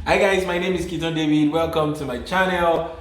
Hi guys, my name is Kitan David. Welcome to my channel.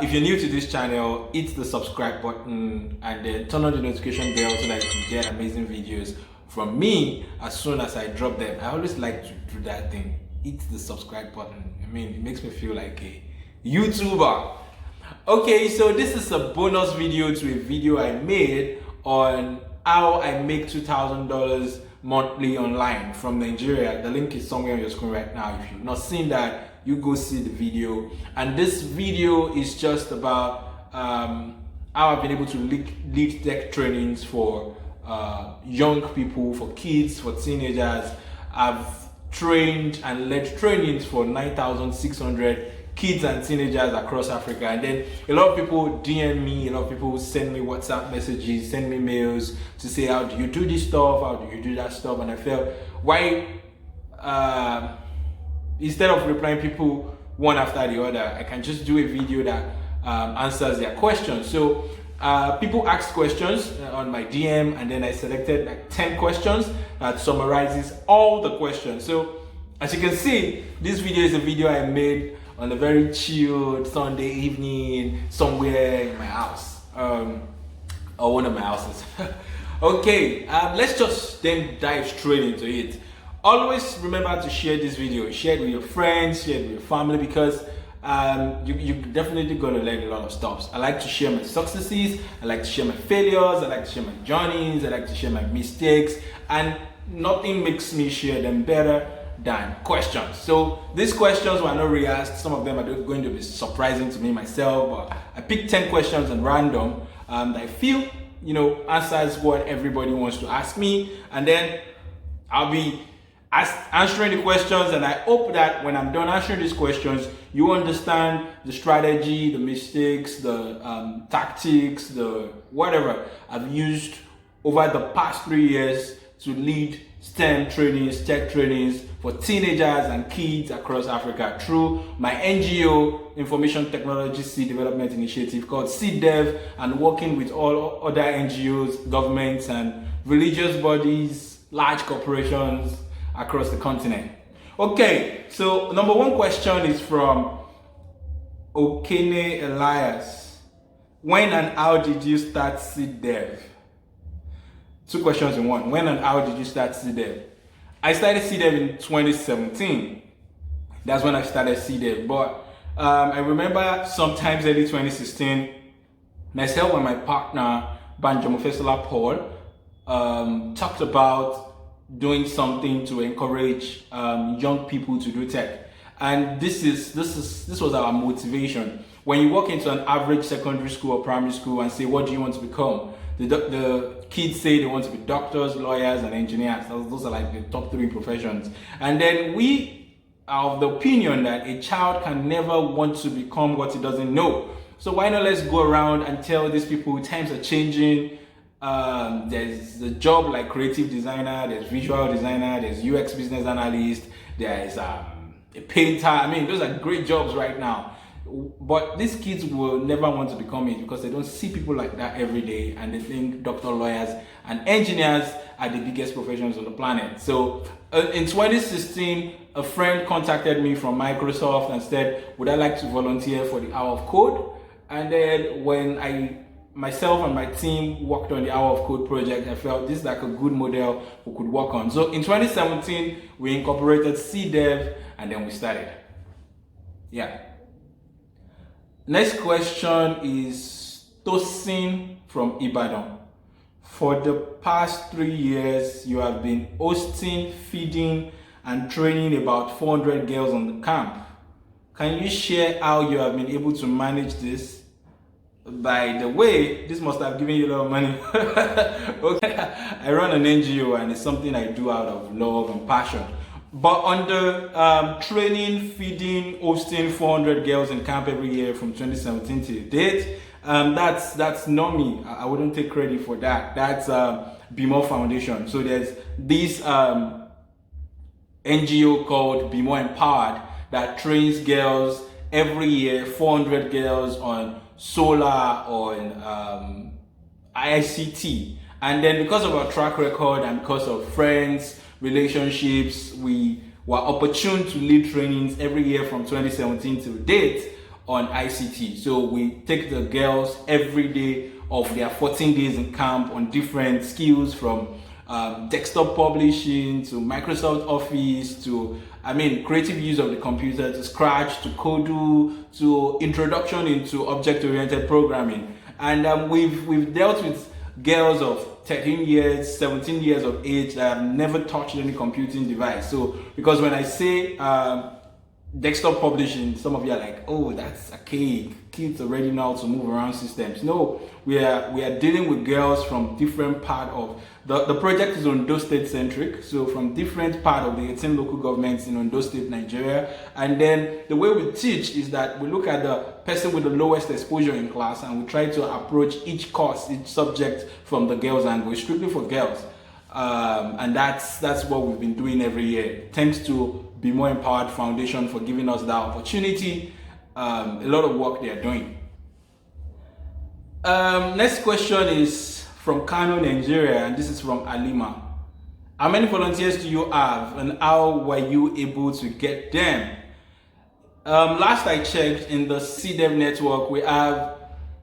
If you're new to this channel, hit the subscribe button and then turn on the notification bell so that you can get amazing videos from me as soon as I drop them. I always like to do that thing. Hit the subscribe button. I mean, it makes me feel like a YouTuber. Okay, so this is a bonus video to a video I made on how I make $2,000 monthly online from Nigeria. The link is somewhere on your screen right now. If you've not seen that, you go see the video. And this video is just about how I've been able to lead tech trainings for young people, for kids, for teenagers. I've trained and led trainings for 9,600 kids and teenagers across Africa. And then a lot of people DM me, a lot of people send me WhatsApp messages, send me mails to say, how do you do this stuff? How do you do that stuff? And I felt, why, instead of replying people one after the other, I can just do a video that answers their questions. So people asked questions on my DM, and then I selected like 10 questions that summarizes all the questions. So as you can see, this video is a video I made on a very chilled Sunday evening somewhere in my house, or one of my houses. Okay, let's just then dive straight into it. Always remember to share this video, share it with your friends, share it with your family, because you're definitely gonna learn a lot of stuff. I like to share my successes, I like to share my failures, I like to share my journeys, I like to share my mistakes, and nothing makes me share them better than questions. So these questions were not re-asked. Some of them are going to be surprising to me myself, but I picked 10 questions at random that I feel, answers what everybody wants to ask me, and then I'll be answering the questions, and I hope that when I'm done answering these questions, you understand the strategy, the mistakes, the tactics, the whatever I've used over the past 3 years to lead STEM trainings, tech trainings for teenagers and kids across Africa through my NGO, Information Technology Seed Development Initiative called SeedDEV, and working with all other NGOs, governments, and religious bodies, large corporations across the continent. Okay, so number one question is from Okene Elias. When and how did you start SeedDEV? Two questions in one. When and how did you start SeedDEV? I started SeedDEV in 2017. That's when I started SeedDEV. But I remember sometimes early 2016, myself and my partner, Banjo Mofesola Paul, talked about doing something to encourage young people to do tech. And this was our motivation. When you walk into an average secondary school or primary school and say, what do you want to become? The kids say they want to be doctors, lawyers, and engineers. Those are like the top 3 professions. And then we are of the opinion that a child can never want to become what he doesn't know. So why not let's go around and tell these people times are changing. There's a job like creative designer, there's visual designer, there's UX business analyst, there's a painter. I mean, those are great jobs right now. But these kids will never want to become it because they don't see people like that every day, and they think doctor, lawyers, and engineers are the biggest professions on the planet. So in 2016, a friend contacted me from Microsoft and said, would I like to volunteer for the Hour of Code? And then when myself and my team worked on the Hour of Code project, I felt this is like a good model we could work on. So in 2017, we incorporated SeedDEV, and then we started. Yeah. Next question is Tosin from Ibadan. For the past 3 years, you have been hosting, feeding, and training about 400 girls on the camp. Can you share how you have been able to manage this? By the way, this must have given you a lot of money. Okay. I run an NGO, and it's something I do out of love and passion. But on the training, feeding, hosting 400 girls in camp every year from 2017 to date, that's not me. I wouldn't take credit for that. That's BMO Foundation. So there's this NGO called BMO Empowered that trains girls every year, 400 girls on solar, on ICT. And then because of our track record and because of friends, relationships, we were opportune to lead trainings every year from 2017 to date on ICT. So we take the girls every day of their 14 days in camp on different skills, from desktop publishing to Microsoft Office to creative use of the computer, to Scratch, to Kodu, to introduction into object-oriented programming. And we've dealt with girls of 13 years, 17 years of age that have never touched any computing device. So because when I say desktop publishing, some of you are like, oh, that's archaic, kids already know how to move around systems. No, we are dealing with girls from different part of the project is Ondo State centric, so from different part of the 18 local governments in Ondo State, Nigeria. And then the way we teach is that we look at the person with the lowest exposure in class, and we try to approach each course, each subject from the girls' angle, strictly for girls. And that's what we've been doing every year. Thanks to Be More Empowered Foundation for giving us that opportunity. A lot of work they are doing. Next question is from Kano, Nigeria, and this is from Alima. How many volunteers do you have, and how were you able to get them? Last I checked, in the SeedDEV network, we have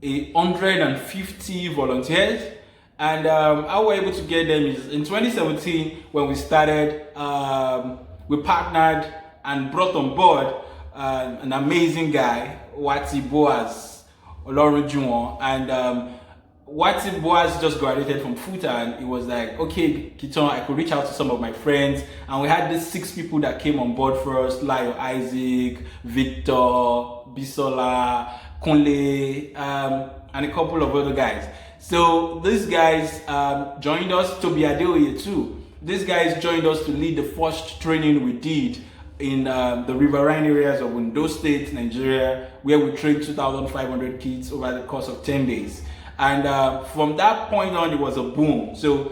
150 volunteers. And how we're able to get them is in 2017, when we started, we partnered and brought on board an amazing guy, Wati Boaz Olorunjuwon. And Wati Boaz just graduated from FUTA, and he was like, okay, Kitan, I could reach out to some of my friends. And we had these 6 people that came on board first: Layo Isaac, Victor, Bisola, Kunle, and a couple of other guys. So these guys joined us, Toby Adeoye too. These guys joined us to lead the first training we did in the riverine areas of Ondo State, Nigeria, where we trained 2,500 kids over the course of 10 days. And from that point on, it was a boom. So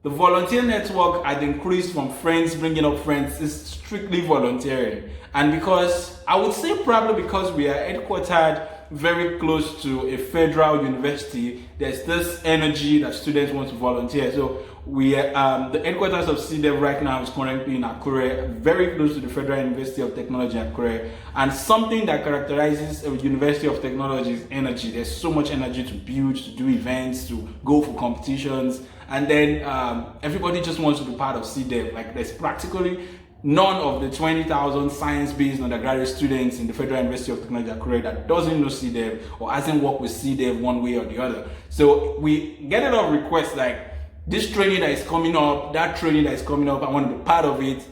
the volunteer network had increased from friends bringing up friends. It's strictly volunteering. And because, I would say probably because we are headquartered very close to a federal university, there's this energy that students want to volunteer. So we are, the headquarters of SeedDEV right now is currently in Akure, very close to the Federal University of Technology, Akure. And something that characterizes a University of Technology is energy. There's so much energy to build, to do events, to go for competitions. And then everybody just wants to be part of SeedDEV. Like, there's practically none of the 20,000 science-based undergraduate students in the Federal University of Technology, Akure, that doesn't know SeedDEV or hasn't worked with SeedDEV one way or the other. So we get a lot of requests like, this training that is coming up, that training that is coming up, I want to be part of it.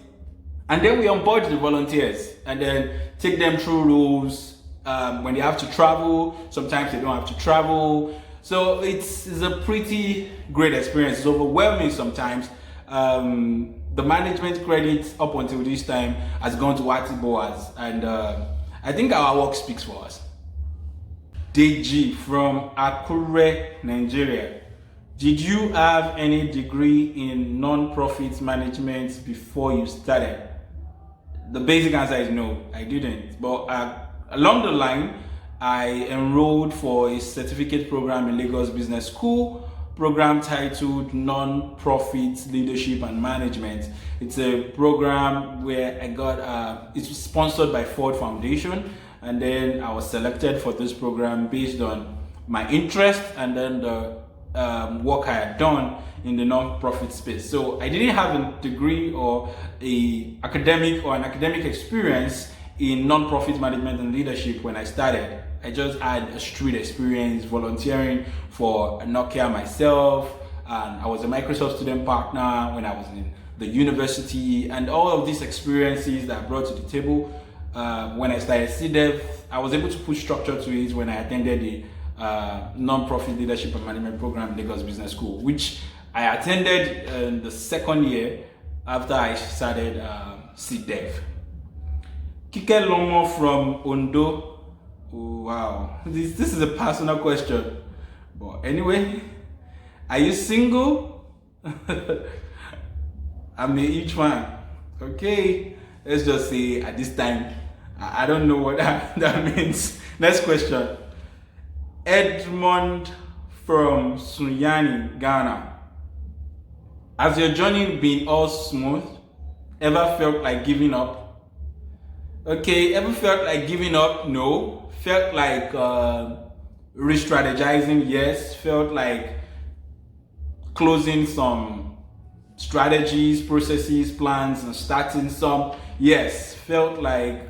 And then we onboard the volunteers and then take them through rules. When they have to travel, sometimes they don't have to travel. So it's a pretty great experience. It's overwhelming sometimes. The management credit up until this time has gone to Wati Boaz, and I think our work speaks for us. Deji from Akure, Nigeria. Did you have any degree in non-profit management before you started? The basic answer is no, I didn't. But along the line, I enrolled for a certificate program in Lagos Business School, program titled Non-Profit Leadership and Management. It's a program where I got, it's sponsored by Ford Foundation, and then I was selected for this program based on my interest and then the work I had done in the non-profit space. So I didn't have a degree or an academic experience in non-profit management and leadership when I started. I just had a street experience volunteering for Nokia myself, and I was a Microsoft student partner when I was in the university, and all of these experiences that I brought to the table when I started SeedDEV, I was able to put structure to it when I attended the non-profit leadership and management program in Lagos Business School, which I attended in the second year after I started SeedDEV. Kike Lomo from Ondo. Oh, wow, this is a personal question, but anyway, are you single? I mean, each one. Okay, let's just say at this time, I don't know what that means. Next question. Edmond from Sunyani, Ghana. Has your journey been all smooth? Ever felt like giving up? Okay, ever felt like giving up? No. Felt like re-strategizing? Yes. Felt like closing some strategies, processes, plans, and starting some? Yes. Felt like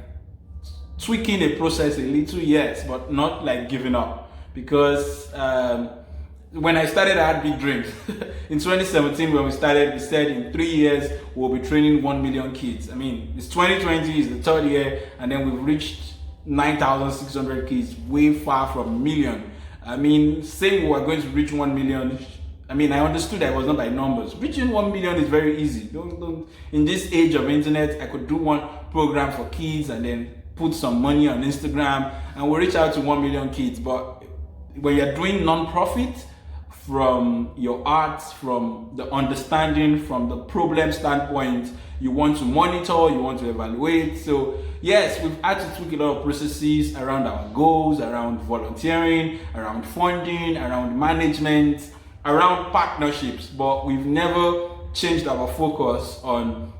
tweaking a process a little? Yes, but not like giving up. Because when I started, I had big dreams. In 2017, when we started, we said in 3 years, we'll be training 1 million kids. I mean, it's 2020, it's the third year, and then we've reached 9,600 kids, way far from million. I mean, saying we were going to reach 1 million, I mean, I understood that it was not by numbers. Reaching 1 million is very easy. In this age of internet, I could do one program for kids and then put some money on Instagram, and we'll reach out to 1 million kids. But when you're doing non-profit, from your art, from the understanding, from the problem standpoint, you want to monitor, you want to evaluate. So yes, we've had to tweak a lot of processes around our goals, around volunteering, around funding, around management, around partnerships, but we've never changed our focus on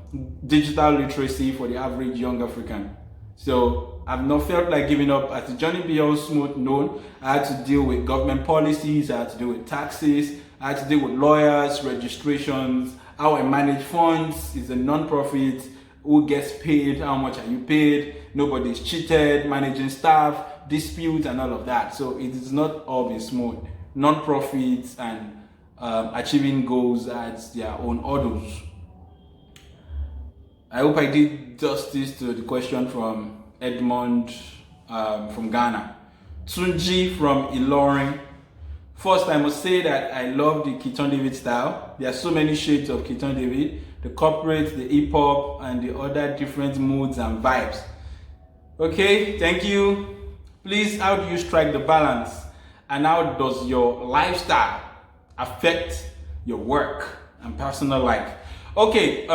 digital literacy for the average young African. So I've not felt like giving up. As the journey beyond smooth known, I had to deal with government policies, I had to deal with taxes, I had to deal with lawyers, registrations, how I manage funds, is a non-profit, who gets paid, how much are you paid, nobody's cheated, managing staff, disputes and all of that. So it is not all been smooth. Non-profits and achieving goals at their own hurdles. I hope I did justice to the question from Edmond from Ghana. Tunji from Ilorin. First, I must say that I love the SeedDEV style. There are so many shades of SeedDEV, the corporate, the hip-hop, and the other different moods and vibes. Okay, thank you. Please, how do you strike the balance? And how does your lifestyle affect your work and personal life? Okay,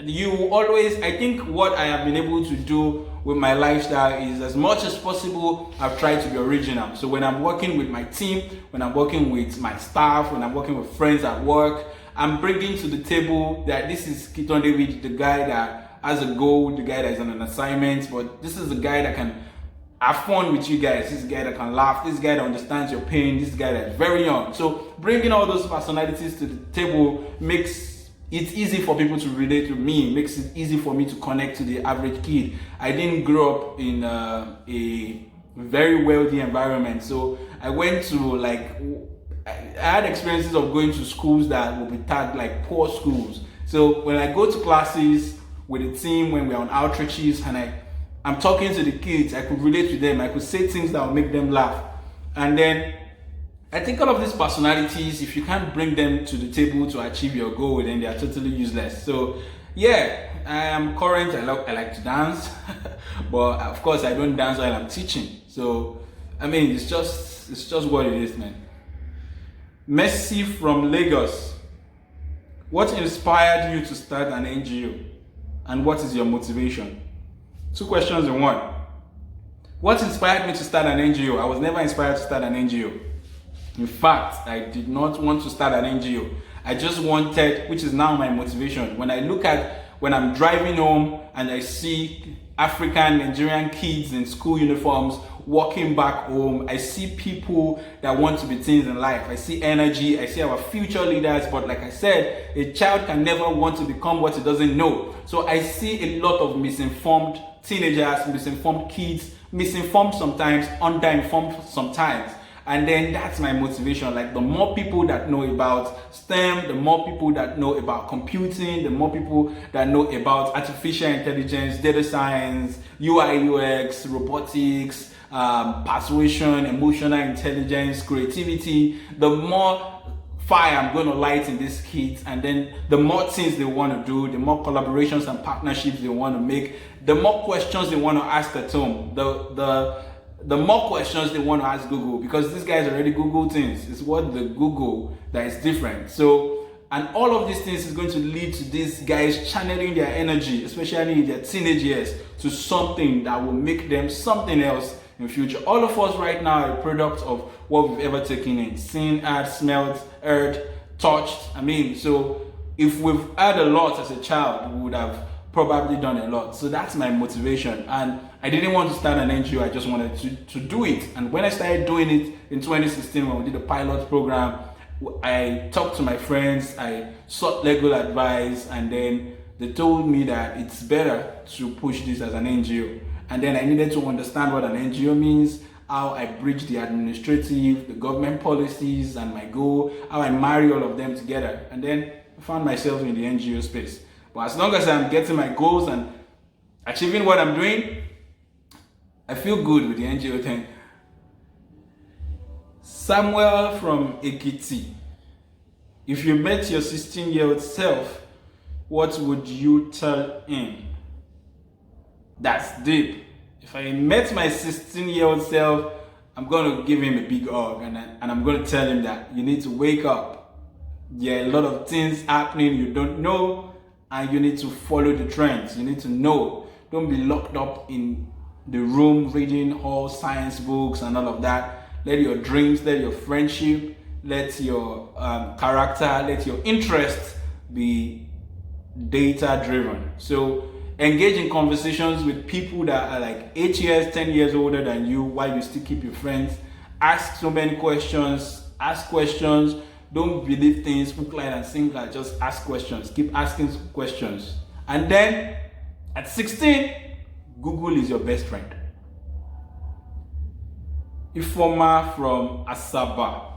you always, I think what I have been able to do with my lifestyle is, as much as possible, I've tried to be original. So when I'm working with my team, when I'm working with my staff, when I'm working with friends at work, I'm bringing to the table that this is SeedDEV, the guy that has a goal, the guy that is on an assignment, but this is the guy that can have fun with you guys, this guy that can laugh, this guy that understands your pain, this guy that's very young. So bringing all those personalities to the table makes it's easy for people to relate to me, makes it easy for me to connect to the average kid. I didn't grow up in a very wealthy environment, so I went to I had experiences of going to schools that would be tagged like poor schools. So when I go to classes with the team, when we're on outreaches and I'm talking to the kids, I could relate to them, I could say things that will make them laugh. And then I think all of these personalities, if you can't bring them to the table to achieve your goal, then they are totally useless. So yeah, I am current, I like to dance, but of course I don't dance while I'm teaching. So I mean, it's just what it is, man. Messi from Lagos. What inspired you to start an NGO? And what is your motivation? 2 questions in one. What inspired me to start an NGO? I was never inspired to start an NGO. In fact, I did not want to start an NGO. I just wanted, which is now my motivation, when I'm driving home and I see African, Nigerian kids in school uniforms walking back home, I see people that want to be things in life. I see energy, I see our future leaders, but like I said, a child can never want to become what he doesn't know. So I see a lot of misinformed teenagers, misinformed kids, misinformed sometimes, underinformed sometimes. And then that's my motivation. Like, the more people that know about STEM, the more people that know about computing, the more people that know about artificial intelligence, data science, UI, UX, robotics, persuasion, emotional intelligence, creativity, the more fire I'm going to light in these kids, and then the more things they want to do, the more collaborations and partnerships they want to make, the more questions they want to ask at home, the more questions they want to ask Google, because these guys already Google things. It's what the Google that is different. So, and all of these things is going to lead to these guys channeling their energy, especially in their teenage years, to something that will make them something else in future. All of us right now are a product of what we've ever taken in, seen, heard, smelled, heard, touched. I mean, so if we've had a lot as a child, we would have probably done a lot. So that's my motivation. And I didn't want to start an NGO, I just wanted to do it. And when I started doing it in 2016, when we did a pilot program, I talked to my friends, I sought legal advice, and then they told me that it's better to push this as an NGO. And then I needed to understand what an NGO means, how I bridge the administrative, the government policies, and my goal, how I marry all of them together. And then I found myself in the NGO space. But as long as I'm getting my goals and achieving what I'm doing, I feel good with the NGO thing. Samuel from Ekiti. If you met your 16-year-old self, what would you tell him? That's deep. If I met my 16-year-old self, I'm going to give him a big hug, and I'm going to tell him that you need to wake up. There are a lot of things happening you don't know, and you need to follow the trends. You need to know. Don't be locked up in the room reading all science books and all of that. Let your dreams, let your friendship, let your character, let your interests be data driven. So engage in conversations with people that are like 8 years, 10 years older than you while you still keep your friends. Ask so many questions, ask questions. Don't believe things, hook, line, and sinker. Just ask questions. Keep asking questions. And then at 16, Google is your best friend. Ifoma from Asaba,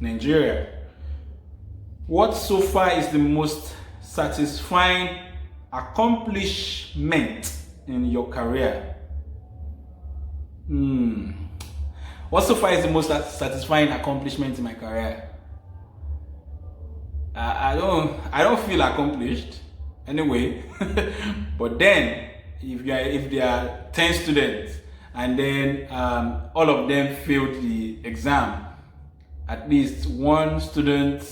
Nigeria. What so far is the most satisfying accomplishment in your career? What so far is the most satisfying accomplishment in my career? I don't feel accomplished anyway. But then if there are 10 students and then all of them failed the exam, at least one student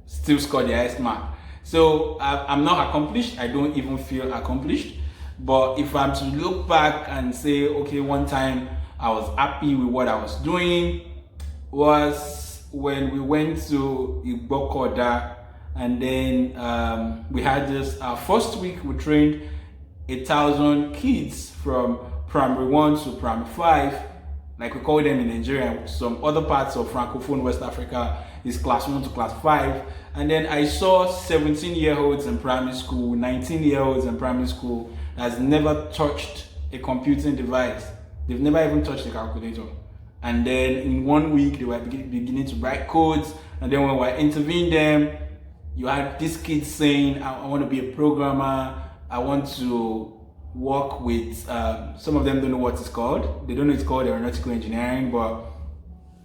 still scored the highest mark. So I'm not accomplished. I don't even feel accomplished. But if I'm to look back and say, okay, one time I was happy with what I was doing was when we went to Igbokoda, and then we had this, our first week we trained 1,000 kids from primary 1 to primary 5, like we call them in Nigeria. Some other parts of Francophone West Africa is class 1 to class 5. And then I saw 17-year-olds in primary school, 19-year-olds in primary school has never touched a computing device. They've never even touched a calculator. And then in 1 week, they were beginning to write codes. And then when we were interviewing them, you had these kids saying, I want to be a programmer. I want to work with, some of them don't know what it's called. They don't know it's called aeronautical engineering, but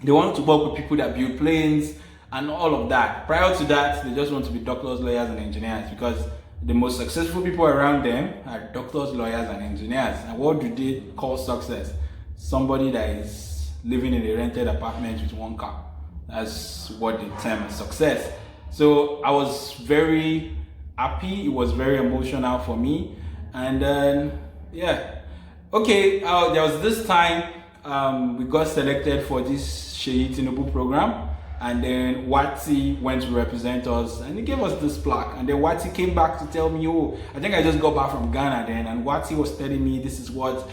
they want to work with people that build planes and all of that. Prior to that, they just want to be doctors, lawyers, and engineers, because the most successful people around them are doctors, lawyers, and engineers. And what do they call success? Somebody that is living in a rented apartment with 1 car. That's what they term success. So I was very happy. It was very emotional for me. And then, yeah. Okay, there was this time we got selected for this Sheyi Tinubu program. And then Wati went to represent us and he gave us this plaque. And then Wati came back to tell me, oh, I think I just got back from Ghana then. And Wati was telling me this is what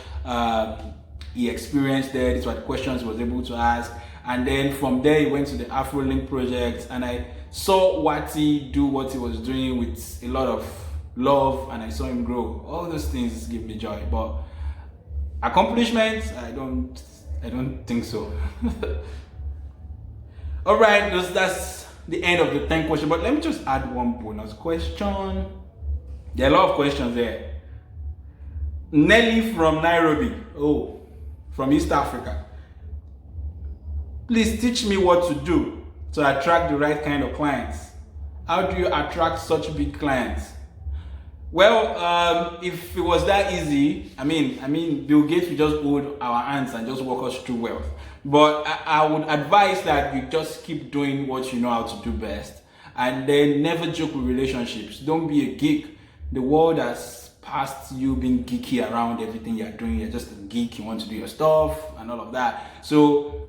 he experienced there. These were the questions he was able to ask. And then from there, he went to the AfroLink project. And I saw Wati do what he was doing with a lot of love. And I saw him grow. All those things give me joy. But accomplishments, I don't think so. All right, that's the end of the 10 questions. But let me just add one bonus question. There are a lot of questions there. Nelly from Nairobi. Oh, from East Africa. Please teach me what to do to attract the right kind of clients. How do you attract such big clients? Well, if it was that easy, I mean, Bill Gates would just hold our hands and just walk us through wealth. But I would advise that you just keep doing what you know how to do best, and then never joke with relationships. Don't be a geek. The world has past you being geeky around everything you're doing. You're just a geek, you want to do your stuff and all of that. So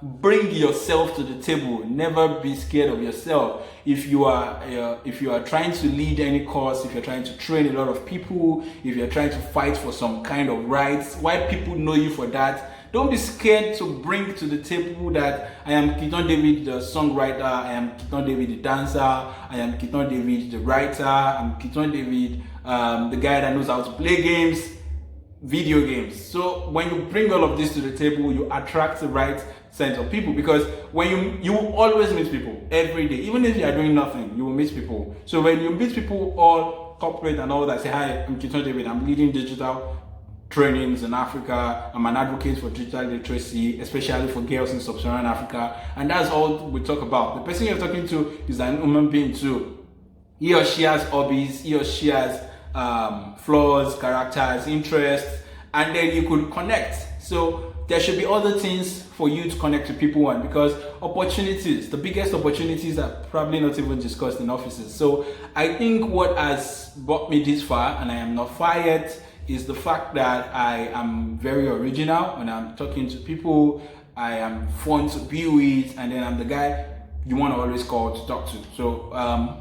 bring yourself to the table. Never be scared of yourself. If you are trying to lead any cause, if you're trying to train a lot of people, if you're trying to fight for some kind of rights, why people know you for that, don't be scared to bring to the table that I am Kitan David, the songwriter, I am Kitan David, the dancer, I am Kitan David, the writer, I'm Kitan David, the guy that knows how to play games, video games. So when you bring all of this to the table, you attract the right set of people, because when you will always meet people every day. Even if you are doing nothing, you will meet people. So when you meet people, all corporate and all that, say, hi, I'm Kitan David, I'm leading digital trainings in Africa. I'm an advocate for digital literacy, especially for girls in sub-Saharan Africa. And that's all we talk about. The person you're talking to is an human being too. He or she has hobbies, he or she has flaws, characters, interests, and then you could connect. So there should be other things for you to connect to people on, because opportunities, the biggest opportunities are probably not even discussed in offices. So I think what has brought me this far, and I am not far yet, is the fact that I am very original when I'm talking to people. I am fun to be with, and then I'm the guy you want to always call to talk to. So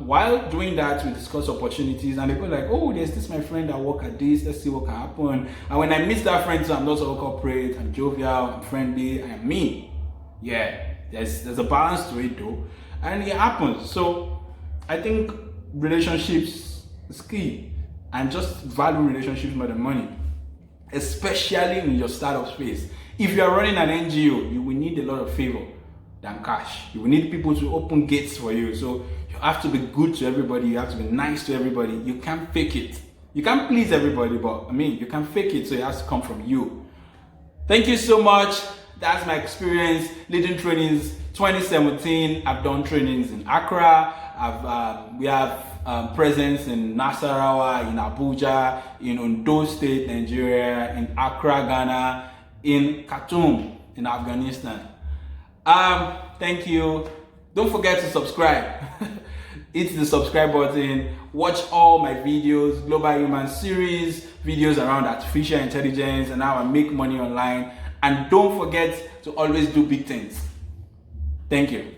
while doing that, we discuss opportunities, and people are like, oh, there's this my friend that work at this, let's see what can happen. And when I meet that friend, so I'm not so corporate, I'm jovial, I'm friendly, I am me. Yeah, there's a balance to it though, and it happens. So I think relationships is key. And just value relationships more than money, especially in your startup space. If you are running an NGO, you will need a lot of favor than cash. You will need people to open gates for you. So you have to be good to everybody. You have to be nice to everybody. You can't fake it. You can't please everybody, but you can fake it. So it has to come from you. Thank you so much. That's my experience leading trainings 2017. I've done trainings in Akure. We have presence in Nasarawa, in Abuja, in Ondo State, Nigeria, in Accra, Ghana, in Khartoum, in Afghanistan. Thank you. Don't forget to subscribe. Hit the subscribe button. Watch all my videos, Global Human series, videos around artificial intelligence and how I make money online. And don't forget to always do big things. Thank you.